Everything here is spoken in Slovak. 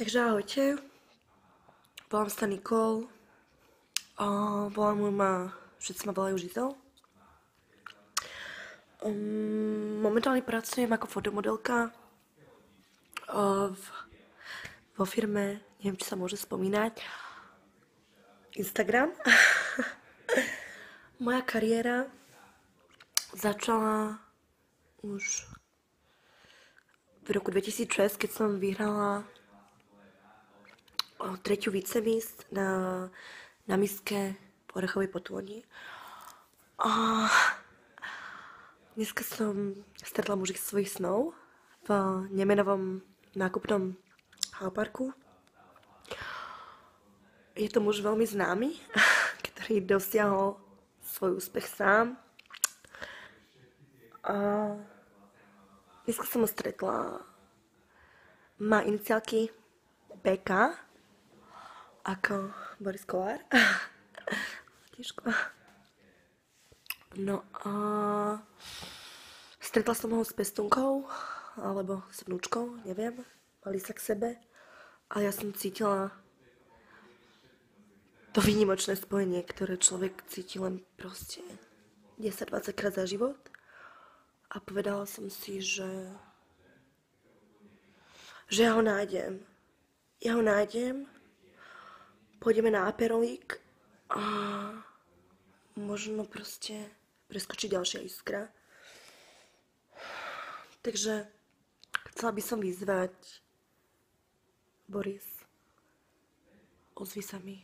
Takže ahojte, volám sa Nikol, volám ma, všetci ma volajú Žizel. Momentálne pracujem ako fotomodelka vo firme, neviem, či sa môže spomínať, Instagram. Moja kariéra začala už v roku 2006, keď som vyhrala tretiu vicemiss na miske v Orechovej Potvoni. A dneska som stretla mužik svojich snov v nemenovom nákupnom parku. Je to muž veľmi známy, ktorý dosiahol svoj úspech sám. A dneska som ho stretla. Má iniciálky BK, ako Boris Kolár. Tiežko. No a stretla som ho s pestunkou, alebo s vnúčkou, neviem. Mali sa k sebe. A ja som cítila to výnimočné spojenie, ktoré človek cíti len proste 10-20 krát za život. A povedala som si, že ja ho nájdem. Ja ho nájdem, pôjdeme na aperolík a možno proste preskočí ďalšia iskra. Takže chcela by som vyzvať Boris, ozvi sa mi.